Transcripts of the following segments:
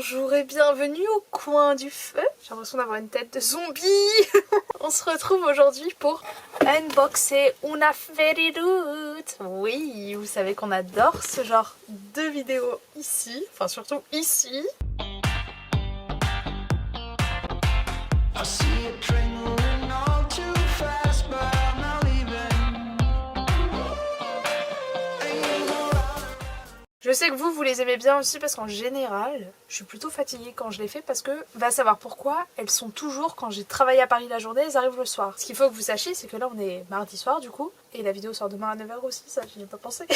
Bonjour et bienvenue au coin du feu. J'ai l'impression d'avoir une tête de zombie. On se retrouve aujourd'hui pour unboxer una Fairyloot. Oui, vous savez qu'on adore ce genre de vidéos ici, enfin surtout ici. Je sais que vous les aimez bien aussi parce qu'en général, je suis plutôt fatiguée quand je les fais parce que, va savoir pourquoi, elles sont toujours, quand j'ai travaillé à Paris la journée, elles arrivent le soir. Ce qu'il faut que vous sachiez, c'est que là on est mardi soir du coup, et la vidéo sort demain à 9 h aussi, ça j'y ai pas pensé.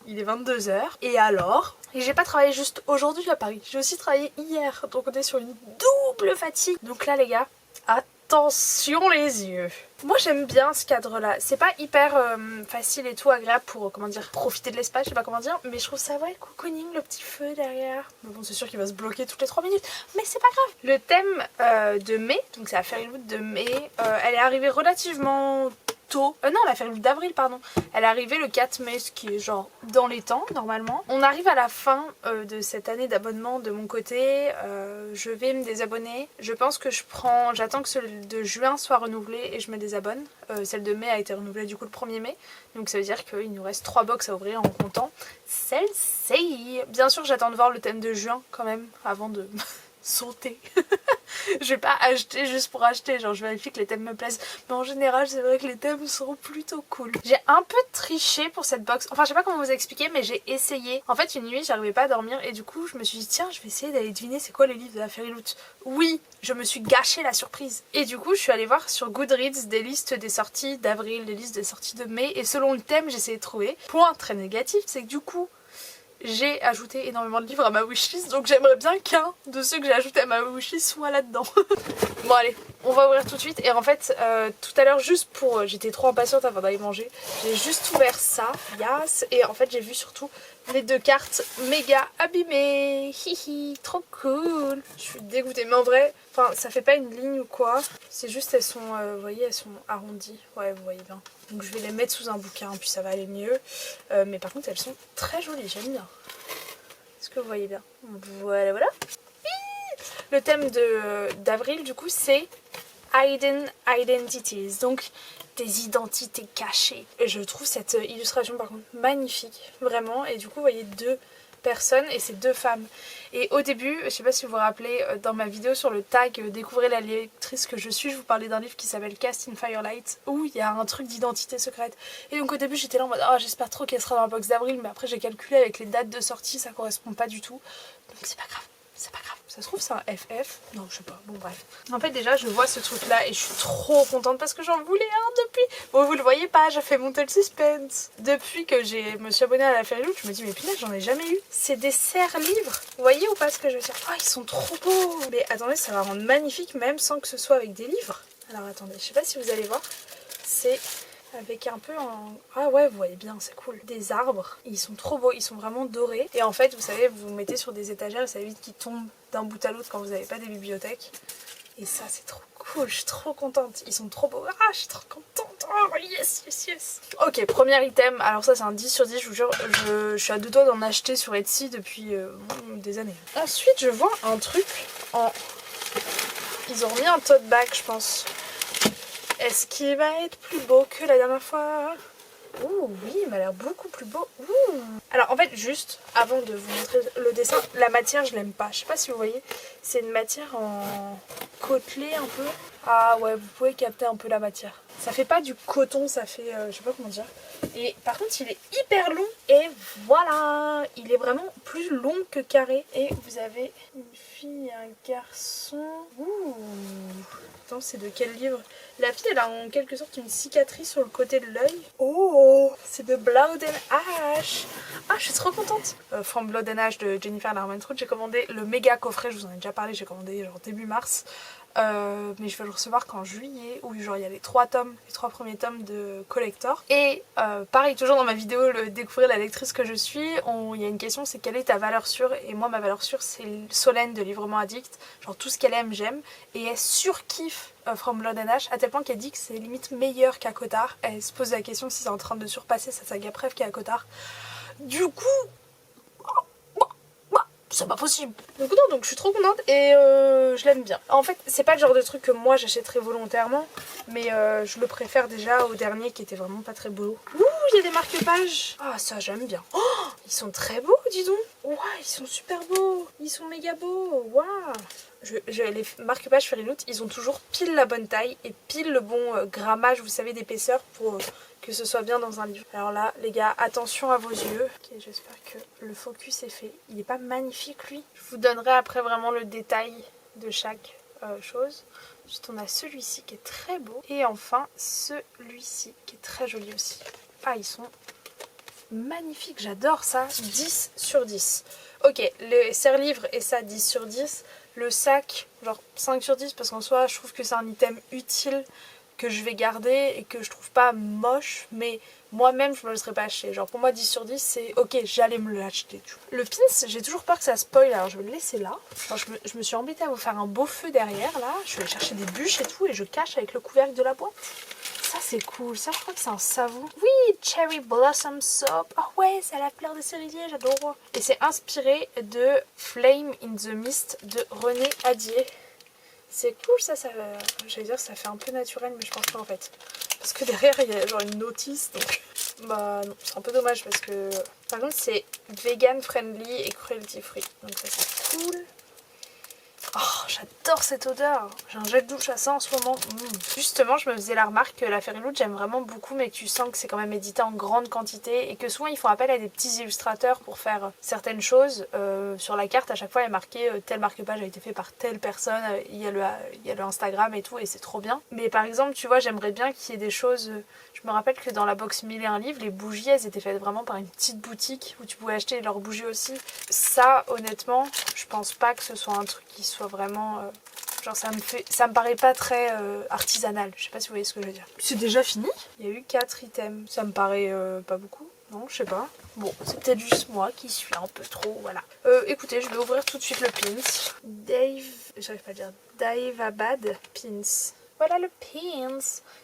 Il est 22 h. Et alors, et j'ai pas travaillé juste aujourd'hui à Paris, j'ai aussi travaillé hier, donc on est sur une double fatigue. Donc là les gars, attention les yeux. Moi j'aime bien ce cadre là, c'est pas hyper facile et tout agréable pour comment dire profiter de l'espace, je sais pas comment dire, mais je trouve ça vrai cocooning, le petit feu derrière. Mais bon c'est sûr qu'il va se bloquer toutes les 3 minutes, mais c'est pas grave. Le thème de mai, donc c'est la Fairyloot de mai, elle est arrivée relativement tôt. Non, la Fairyloot d'avril pardon. Elle est arrivée le 4 mai, ce qui est genre dans les temps normalement. On arrive à la fin de cette année d'abonnement de mon côté. Je vais me désabonner. Je pense que j'attends que celle de juin soit renouvelée et je me désabonne. Celle de mai a été renouvelée du coup le 1er mai. Donc ça veut dire qu'il nous reste 3 box à ouvrir en comptant celle-ci. Bien sûr j'attends de voir le thème de juin quand même avant de sauter. Je vais pas acheter juste pour acheter, genre je vérifie que les thèmes me plaisent. Mais en général c'est vrai que les thèmes sont plutôt cool. J'ai un peu triché pour cette box, enfin je sais pas comment vous expliquer mais j'ai essayé. En fait une nuit j'arrivais pas à dormir et du coup je me suis dit tiens je vais essayer d'aller deviner c'est quoi les livres de la Fairyloot. Oui, je me suis gâché la surprise. Et du coup je suis allée voir sur Goodreads des listes des sorties d'avril, des listes des sorties de mai et selon le thème j'ai essayé de trouver. Point très négatif c'est que du coup j'ai ajouté énormément de livres à ma wishlist, donc j'aimerais bien qu'un de ceux que j'ai ajouté à ma wishlist soit là-dedans. Bon allez, on va ouvrir tout de suite. Et en fait, tout à l'heure, juste pour... J'étais trop impatiente avant d'aller manger. J'ai juste ouvert ça, yes. Et en fait, j'ai vu surtout les 2 cartes méga abîmées. Hihi, trop cool. Je suis dégoûtée, mais en vrai, enfin, ça fait pas une ligne ou quoi. C'est juste, elles sont, vous voyez, elles sont arrondies. Ouais, vous voyez bien. Donc je vais les mettre sous un bouquin, puis ça va aller mieux. Mais par contre, elles sont très jolies, j'aime bien. Est-ce que vous voyez bien? Voilà, voilà. Le thème d'avril, du coup, c'est Hidden Identities, donc des identités cachées. Et je trouve cette illustration, par contre, magnifique, vraiment. Et du coup, vous voyez 2 personnes et c'est 2 femmes. Et au début, je sais pas si vous vous rappelez, dans ma vidéo sur le tag Découvrez la lectrice que je suis, je vous parlais d'un livre qui s'appelle Cast in Firelight où il y a un truc d'identité secrète. Et donc au début j'étais là en mode oh, j'espère trop qu'elle sera dans la box d'avril, mais après j'ai calculé avec les dates de sortie, ça correspond pas du tout. Donc c'est pas grave. C'est pas grave, ça se trouve c'est un FF. Non je sais pas, bon bref. En fait déjà je vois ce truc là et je suis trop contente parce que j'en voulais un depuis. Bon vous le voyez pas, j'ai fait monter le suspense. Depuis que je me suis abonnée à la Fairyloot, je me dis mais punaise j'en ai jamais eu. C'est des serre-livres. Vous voyez ou pas ce que je veux dire? Oh ils sont trop beaux. Mais attendez ça va rendre magnifique même sans que ce soit avec des livres. Alors attendez, je sais pas si vous allez voir. C'est... avec un peu en... ah ouais vous voyez bien c'est cool. Des arbres, ils sont trop beaux, ils sont vraiment dorés. Et en fait vous savez vous mettez sur des étagères et ça évite qu'ils tombent d'un bout à l'autre quand vous n'avez pas des bibliothèques. Et ça c'est trop cool, je suis trop contente. Ils sont trop beaux, ah je suis trop contente. Oh yes yes yes. Ok premier item, alors ça c'est un 10 sur 10 je vous jure. Je suis à 2 doigts d'en acheter sur Etsy depuis des années. Ensuite je vois un truc en... ils ont remis un tote bag je pense. Est-ce qu'il va être plus beau que la dernière fois? Ouh oui, il m'a l'air beaucoup plus beau. Ouh. Alors en fait juste avant de vous montrer le dessin, la matière je l'aime pas. Je sais pas si vous voyez, c'est une matière en côtelé un peu. Ah ouais, vous pouvez capter un peu la matière. Ça fait pas du coton, ça fait je sais pas comment dire. Et par contre il est hyper long et voilà, il est vraiment plus long que carré. Et vous avez une fille et un garçon. Ouh. Attends, c'est de quel livre? La fille elle a en quelque sorte une cicatrice sur le côté de l'œil. Oh, c'est de Blood and Ash. Ah je suis trop contente. From Blood and Ash de Jennifer Larmentrout. J'ai commandé le méga coffret, je vous en ai déjà parlé, j'ai commandé genre début mars. Mais je vais le recevoir qu'en juillet où genre il y a les 3 tomes, les 3 premiers tomes de collector. Et pareil toujours dans ma vidéo le découvrir la lectrice que je suis, il y a une question, c'est quelle est ta valeur sûre? Et moi ma valeur sûre c'est Solène de Librement Addict, genre tout ce qu'elle aime j'aime. Et elle surkiffe From Blood and Ash à tel point qu'elle dit que c'est limite meilleur qu'à Cotard. Elle se pose la question si c'est en train de surpasser sa saga préf qui est à Cotard. Du coup c'est pas possible. Donc non, donc je suis trop contente et je l'aime bien. En fait, c'est pas le genre de truc que moi j'achèterais volontairement, mais je le préfère déjà au dernier qui était vraiment pas très beau. Ouh, il y a des marque-pages. Ah, ça j'aime bien. Oh, ils sont très beaux, dis donc. Ouah, ils sont super beaux. Ils sont méga beaux. Waouh. Les marque-pages Fairyloot, ils ont toujours pile la bonne taille et pile le bon grammage, vous savez, d'épaisseur pour que ce soit bien dans un livre. Alors là, les gars, attention à vos yeux. Ok, j'espère que le focus est fait. Il est pas magnifique, lui. Je vous donnerai après vraiment le détail de chaque chose. Ensuite, on a celui-ci qui est très beau. Et enfin, celui-ci qui est très joli aussi. Ah, ils sont magnifiques, j'adore ça. 10 sur 10. Ok, le serre-livre et ça, 10 sur 10. Le sac, genre 5 sur 10 parce qu'en soi, je trouve que c'est un item utile que je vais garder et que je trouve pas moche, mais moi-même je me le serais pas acheté. Genre pour moi 10 sur 10 c'est ok, j'allais me l'acheter. Le pins, j'ai toujours peur que ça spoil, alors je vais le laisser là. Genre, je me suis embêtée à vous faire un beau feu derrière là, je vais aller chercher des bûches et tout et je cache avec le couvercle de la boîte. Ça c'est cool, ça je crois que c'est un savon. Oui, Cherry Blossom Soap. Oh ouais, c'est à la fleur des cerisiers, j'adore. Et c'est inspiré de Flame in the Mist de René Adier. C'est cool ça, j'allais dire ça fait un peu naturel mais je pense pas en fait. Parce que derrière il y a genre une notice donc bah non, c'est un peu dommage parce que par contre c'est vegan friendly et cruelty free. Donc ça c'est cool. Oh, j'adore cette odeur. J'ai un gel douche à ça en ce moment. Justement, je me faisais la remarque que la Fairyloot, j'aime vraiment beaucoup, mais que tu sens que c'est quand même édité en grande quantité et que souvent ils font appel à des petits illustrateurs pour faire certaines choses. Sur la carte, à chaque fois, il y a marqué tel marque-page a été fait par telle personne. Il y a le Instagram et tout, et c'est trop bien. Mais par exemple, tu vois, j'aimerais bien qu'il y ait des choses. Je me rappelle que dans la box 1001 livres, les bougies, elles étaient faites vraiment par une petite boutique où tu pouvais acheter leurs bougies aussi. Ça, honnêtement, je pense pas que ce soit un truc qui soit vraiment... genre ça me paraît pas très artisanal. Je sais pas si vous voyez ce que je veux dire. C'est déjà fini. Il y a eu 4 items. Ça me paraît pas beaucoup. Non, je sais pas. Bon, c'est peut-être juste moi qui suis un peu trop, voilà. Écoutez, je vais ouvrir tout de suite le pins. J'arrive pas à dire. Dave Abad Pins. Voilà le pins.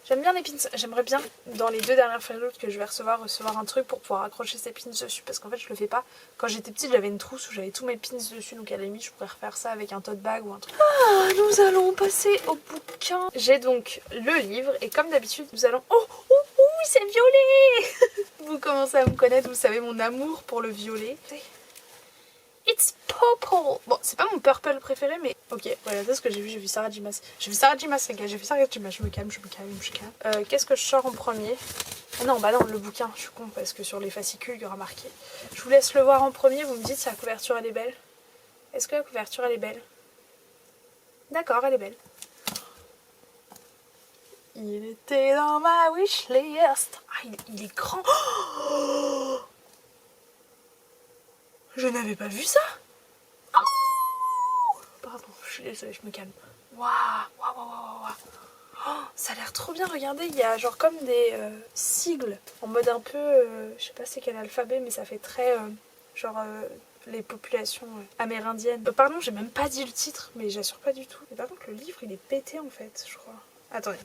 J'aime bien les pins. J'aimerais bien, dans les 2 dernières Fairyloot que je vais recevoir un truc pour pouvoir accrocher ces pins dessus. Parce qu'en fait, je le fais pas. Quand j'étais petite, j'avais une trousse où j'avais tous mes pins dessus. Donc à la limite, je pourrais refaire ça avec un tote bag ou un truc. Ah, nous allons passer au bouquin. J'ai donc le livre. Et comme d'habitude, nous allons... Oh, c'est violet. Vous commencez à me connaître, vous savez mon amour pour le violet. It's purple. Bon, c'est pas mon purple préféré, mais ok, voilà, c'est ce que j'ai vu Sarah J Maas. J'ai vu Sarah J Maas, les gars, j'ai vu Sarah J Maas. Je me calme. Qu'est-ce que je sors en premier? Non, bah non, le bouquin, je suis con, parce que sur les fascicules, il y aura marqué. Je vous laisse le voir en premier, vous me dites si la couverture, elle est belle. Est-ce que la couverture, elle est belle? D'accord, elle est belle. Il était dans ma wishlist. Ah, il est grand. Oh, je n'avais pas vu ça. Oh, pardon, je suis désolée, je me calme. Waouh. Oh, ça a l'air trop bien, regardez, il y a genre comme des sigles en mode un peu, je sais pas c'est quel alphabet, mais ça fait très genre les populations amérindiennes. Pardon, j'ai même pas dit le titre, mais j'assure pas du tout. Et par contre, le livre il est pété en fait, je crois. Attendez.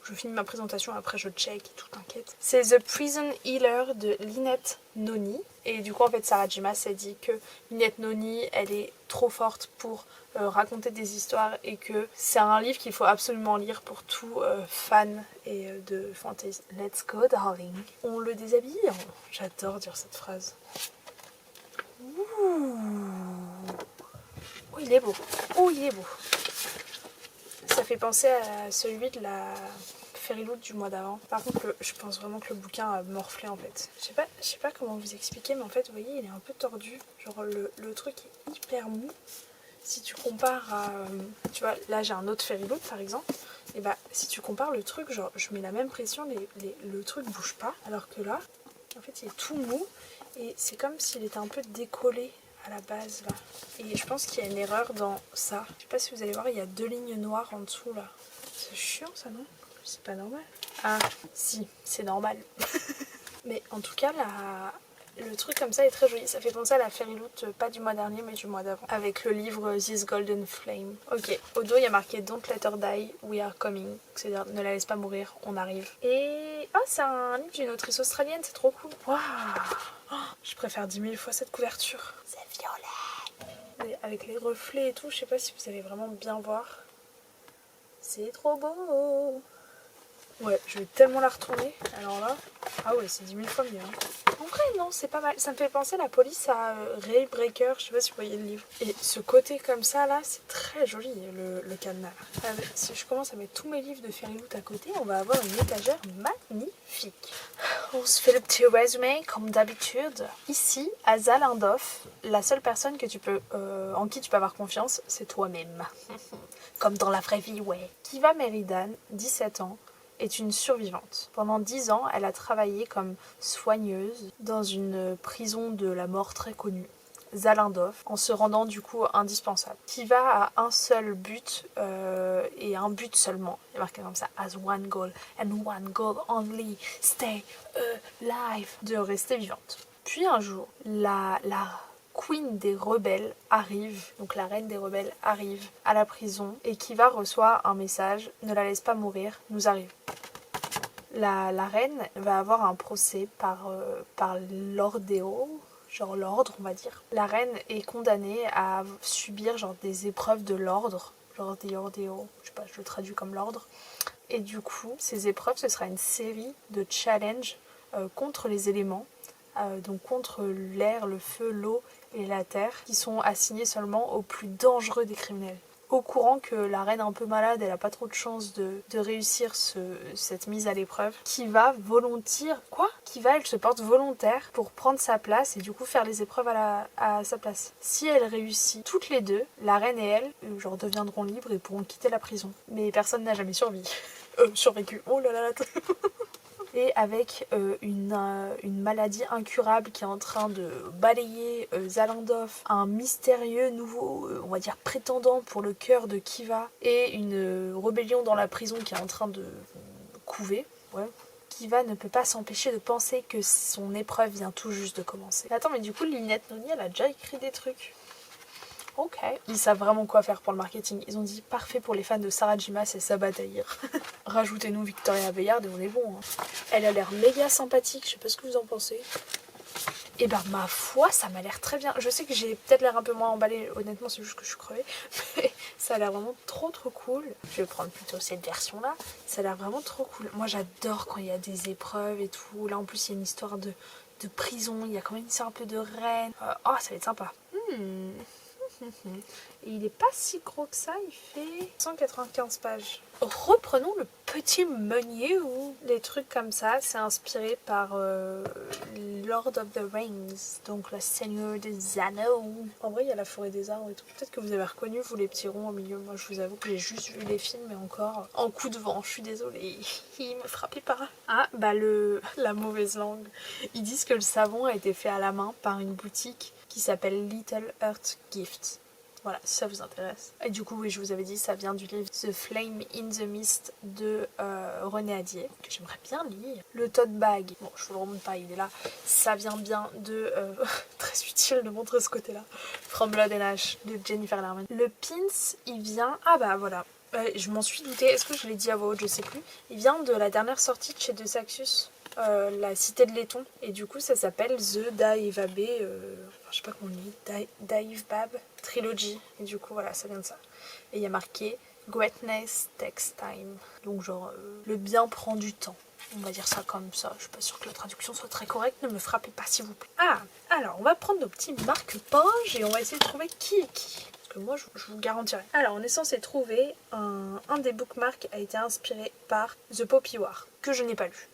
Je finis ma présentation, après je check et tout, t'inquiète. C'est The Prison Healer de Lynette Noni. Et du coup, en fait, Sarah J Maas a dit que Lynette Noni, elle est trop forte pour raconter des histoires et que c'est un livre qu'il faut absolument lire pour tout fan et de fantasy. Let's go, darling. On le déshabille. J'adore dire cette phrase. Ouh. Oh, il est beau. Ça fait penser à celui de la Fairyloot du mois d'avant. Par contre, je pense vraiment que le bouquin a morflé en fait. Je sais pas comment vous expliquer, mais en fait, vous voyez, il est un peu tordu. Genre, le truc est hyper mou. Si tu compares à... tu vois, là j'ai un autre Fairyloot par exemple. Et bah, si tu compares le truc, genre, je mets la même pression, le truc bouge pas. Alors que là, en fait, il est tout mou. Et c'est comme s'il était un peu décollé à la base là. Et je pense qu'il y a une erreur dans ça. Je sais pas si vous allez voir, il y a 2 lignes noires en dessous là. C'est chiant ça, non? C'est pas normal. Ah si, c'est normal. Mais en tout cas le truc comme ça est très joli. Ça fait penser à la Fairyloot, pas du mois dernier mais du mois d'avant. Avec le livre This Golden Flame. Ok, au dos il y a marqué Don't let her die, we are coming. C'est-à-dire ne la laisse pas mourir, on arrive. Et... ah, c'est un livre d'une autrice australienne, c'est trop cool. Waouh, oh, je préfère 10 000 fois cette couverture. C'est violet. Regardez, avec les reflets et tout, je sais pas si vous allez vraiment bien voir. C'est trop beau. Ouais, je vais tellement la retourner. Alors là, ah ouais, c'est 10 000 fois mieux. Hein. En vrai, non, c'est pas mal. Ça me fait penser la police à Railbreaker. Je sais pas si vous voyez le livre. Et ce côté comme ça, là, c'est très joli, le cadenas. Si je commence à mettre tous mes livres de Fairyloot à côté, on va avoir une étagère magnifique. On se fait le petit résumé, comme d'habitude. Ici, à Zalindorf, la seule personne que tu peux, en qui tu peux avoir confiance, c'est toi-même. Comme dans la vraie vie, ouais. Kiva Meridan, 17 ans, est une survivante. Pendant 10 ans, elle a travaillé comme soigneuse dans une prison de la mort très connue, Zalindorf, en se rendant du coup indispensable. Kiva a un seul but, et un but seulement. Il est marqué comme ça, as one goal, and one goal only, stay alive, de rester vivante. Puis un jour, la Queen des rebelles arrive, donc la reine des rebelles arrive à la prison et Kiva reçoit un message, ne la laisse pas mourir, nous arrive. La reine va avoir un procès par l'ordéo, genre l'ordre on va dire. La reine est condamnée à subir genre des épreuves de l'ordre, genre des ordéo, je sais pas, je le traduis comme l'ordre. Et du coup, ces épreuves, ce sera une série de challenges contre les éléments, donc contre l'air, le feu, l'eau et la terre, qui sont assignés seulement aux plus dangereux des criminels. Au courant que la reine un peu malade, elle a pas trop de chance de réussir cette mise à l'épreuve, Kiva elle se porte volontaire pour prendre sa place et du coup faire les épreuves à sa place. Si elle réussit toutes les deux, la reine et elle deviendront libres et pourront quitter la prison. Mais personne n'a jamais survécu. Oh là là. Et avec une maladie incurable qui est en train de balayer Zalindorf, un mystérieux nouveau, on va dire, prétendant pour le cœur de Kiva, et une rébellion dans la prison qui est en train de couver. Ouais. Kiva ne peut pas s'empêcher de penser que son épreuve vient tout juste de commencer. Attends, mais du coup, Lynette Noni, elle a déjà écrit des trucs. Ok. Ils savent vraiment quoi faire pour le marketing. Ils ont dit parfait pour les fans de Sarah J. Maas et Sabaa Tahir. Rajoutez-nous Victoria Aveyard et on est bon. Hein. Elle a l'air méga sympathique, je sais pas ce que vous en pensez. Et ben ma foi, ça m'a l'air très bien. Je sais que j'ai peut-être l'air un peu moins emballée, honnêtement c'est juste que je suis crevée. Mais ça a l'air vraiment trop cool. Je vais prendre plutôt cette version-là. Ça a l'air vraiment trop cool. Moi j'adore quand il y a des épreuves et tout. Là en plus il y a une histoire de prison, il y a quand même une histoire un peu de reine. Oh ça va être sympa. Et il est pas si gros que ça, il fait 195 pages. Reprenons le petit menu où les trucs comme ça, c'est inspiré par Lord of the Rings, donc le Seigneur des Anneaux. En vrai, il y a la forêt des arbres et tout. Peut-être que vous avez reconnu, vous les petits ronds au milieu. Moi, je vous avoue que j'ai juste vu les films et encore en coup de vent. Je suis désolée, il me frappait pas. Ah, bah la mauvaise langue. Ils disent que le savon a été fait à la main par une boutique qui s'appelle Little Earth Gift. Voilà, si ça vous intéresse. Et du coup, oui, je vous avais dit, ça vient du livre The Flame in the Mist de René Adier, que j'aimerais bien lire. Le tote bag, bon, je vous le remonte pas, il est là. Ça vient bien de... très utile de montrer ce côté-là. From Blood and Ash de Jennifer Larman. Le pins, il vient... Ah bah voilà, je m'en suis doutée. Est-ce que je l'ai dit à voix haute? Je sais plus. Il vient de la dernière sortie de chez De Saxus. La cité de laiton, et du coup ça s'appelle The Daevabe, je sais pas comment on dit, Daevbab Trilogy, et du coup voilà, ça vient de ça. Et il y a marqué Greatness takes time, donc genre le bien prend du temps, on va dire ça comme ça. Je suis pas sûre que la traduction soit très correcte, ne me frappez pas s'il vous plaît. Ah, alors on va prendre nos petits marque-pages et on va essayer de trouver qui est qui. Que moi je vous garantirai. Alors on est censé trouver un des bookmarks a été inspiré par The Poppy War, que je n'ai pas lu.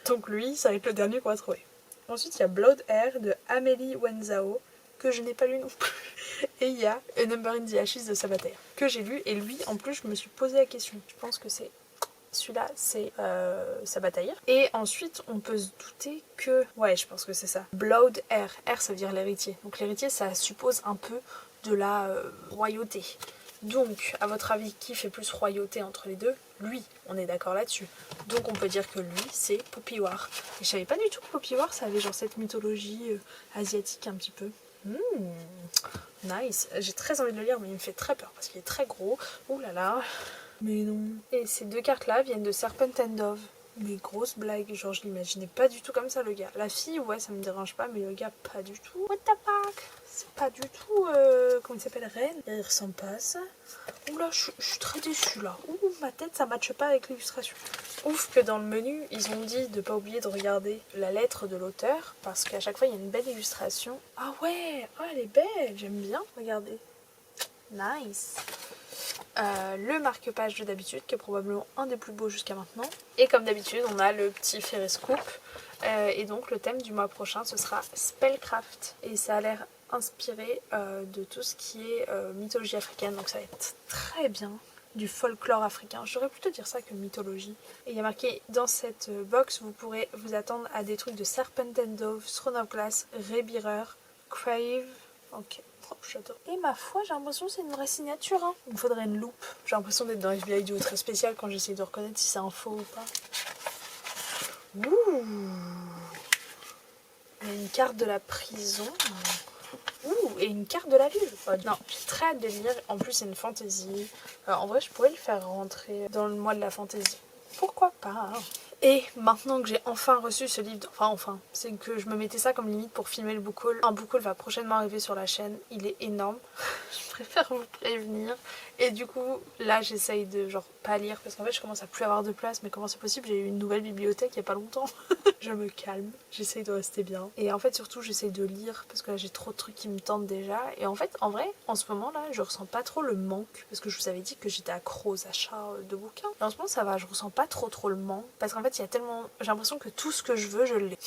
Donc lui, ça va être le dernier qu'on va trouver. Ensuite, il y a Blood Air de Amélie Wenzhao, que je n'ai pas lu non plus. Et il y a A Number in the Ashes de Sabaa Tahir, que j'ai lu. Et lui, en plus, je me suis posé la question. Je pense que c'est... Celui-là, c'est Sabaa Tahir. Et ensuite, on peut se douter que... Ouais, je pense que c'est ça. Blood Air. Air, ça veut dire l'héritier. Donc l'héritier, ça suppose un peu de la royauté. Donc, à votre avis, qui fait plus royauté entre les deux? Lui, on est d'accord là-dessus. Donc on peut dire que lui, c'est Poppy War. Et je savais pas du tout que Poppy War, ça avait genre cette mythologie asiatique un petit peu. Nice. J'ai très envie de le lire, mais il me fait très peur parce qu'il est très gros. Ouh là là. Mais non. Et ces deux cartes-là viennent de Serpent and Dove. Mais grosse blague, genre je l'imaginais pas du tout comme ça le gars. La fille, ouais, ça me dérange pas, mais le gars, pas du tout. What the fuck? C'est pas du tout, comment il s'appelle, Ren? Il ressemble pas à ça. Oula, je suis très déçue là. Ouh, ma tête, ça matche pas avec l'illustration. Ouf que dans le menu, ils ont dit de pas oublier de regarder la lettre de l'auteur, parce qu'à chaque fois, il y a une belle illustration. Ah ouais, oh, elle est belle, j'aime bien. Regardez. Nice. Le marque-page de d'habitude, qui est probablement un des plus beaux jusqu'à maintenant. Et comme d'habitude, on a le petit Ferris Coupe. Et donc le thème du mois prochain, ce sera Spellcraft. Et ça a l'air inspiré de tout ce qui est mythologie africaine. Donc ça va être très bien. Du folklore africain. J'aurais plutôt dire ça que mythologie. Et il y a marqué dans cette box, vous pourrez vous attendre à des trucs de Serpent and Dove, Throne of Glass, Rebearer, Crave. Ok. Oh, j'adore. Et ma foi, j'ai l'impression que c'est une vraie signature. Hein. Il me faudrait une loupe. J'ai l'impression d'être dans FBI vidéos très spéciales quand j'essaie de reconnaître si c'est un faux ou pas. Ouh. Il y a une carte de la prison. Ouh, et une carte de la ville. Non, j'ai très hâte de lire. En plus, c'est une fantaisie. En vrai, je pourrais le faire rentrer dans le mois de la fantaisie. Pourquoi pas hein. Et maintenant que j'ai enfin reçu ce livre, enfin, c'est que je me mettais ça comme limite pour filmer le book haul. Un book haul va prochainement arriver sur la chaîne, il est énorme, je préfère vous prévenir. Et du coup, là j'essaye de genre pas lire parce qu'en fait je commence à plus avoir de place, mais comment c'est possible, j'ai eu une nouvelle bibliothèque il y a pas longtemps. Je me calme, j'essaye de rester bien. Et en fait surtout j'essaye de lire parce que là j'ai trop de trucs qui me tentent déjà. Et en fait, en vrai, en ce moment là, je ressens pas trop le manque parce que je vous avais dit que j'étais accro aux achats de bouquins. Et en ce moment ça va, je ressens pas trop le manque parce qu'en fait il y a tellement... J'ai l'impression que tout ce que je veux, je l'ai.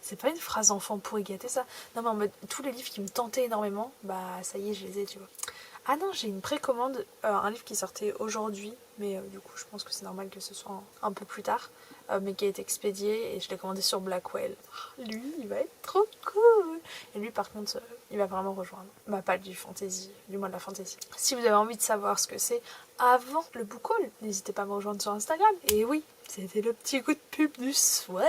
C'est pas une phrase enfant pour gâter ça. Non mais en mode, tous les livres qui me tentaient énormément, bah ça y est, je les ai, tu vois. Ah non, j'ai une précommande, un livre qui sortait aujourd'hui, mais du coup je pense que c'est normal que ce soit un peu plus tard, mais qui a été expédié et je l'ai commandé sur Blackwell. Lui, il va être trop cool. Et lui par contre, il va vraiment rejoindre ma palle du fantasy, du mois de la fantasy. Si vous avez envie de savoir ce que c'est avant le book haul, n'hésitez pas à me rejoindre sur Instagram. Et oui, c'était le petit coup de pub du soir.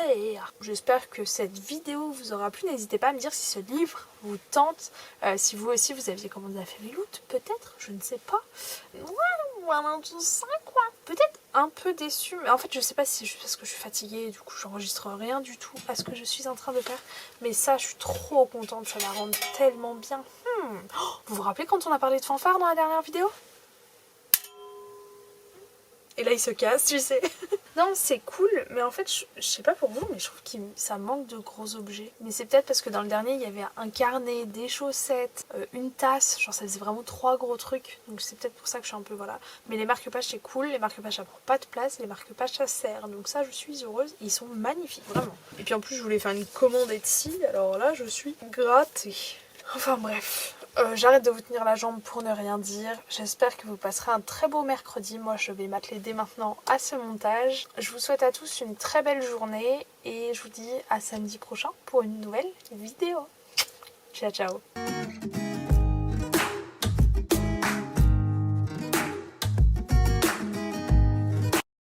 J'espère que cette vidéo vous aura plu. N'hésitez pas à me dire si ce livre vous tente. Si vous aussi vous aviez commandé la Fairyloot, peut-être, je ne sais pas. Voilà, tout ça quoi. Peut-être un peu déçue, mais en fait je sais pas si c'est juste parce que je suis fatiguée et du coup j'enregistre rien du tout à ce que je suis en train de faire. Mais ça, je suis trop contente, ça la rend tellement bien. Vous vous rappelez quand on a parlé de fanfare dans la dernière vidéo ? Et là il se casse, tu sais. Non, c'est cool, mais en fait, je sais pas pour vous, mais je trouve que ça manque de gros objets. Mais c'est peut-être parce que dans le dernier, il y avait un carnet, des chaussettes, une tasse, genre ça faisait vraiment 3 gros trucs. Donc c'est peut-être pour ça que je suis un peu, voilà. Mais les marque-pages, c'est cool, les marque-pages, ça prend pas de place, les marque-pages, ça sert. Donc ça, je suis heureuse, ils sont magnifiques, vraiment. Et puis en plus, je voulais faire une commande Etsy, alors là, je suis grattée. Enfin bref, j'arrête de vous tenir la jambe pour ne rien dire. J'espère que vous passerez un très beau mercredi. Moi, je vais m'atteler dès maintenant à ce montage. Je vous souhaite à tous une très belle journée et je vous dis à samedi prochain pour une nouvelle vidéo. Ciao, ciao.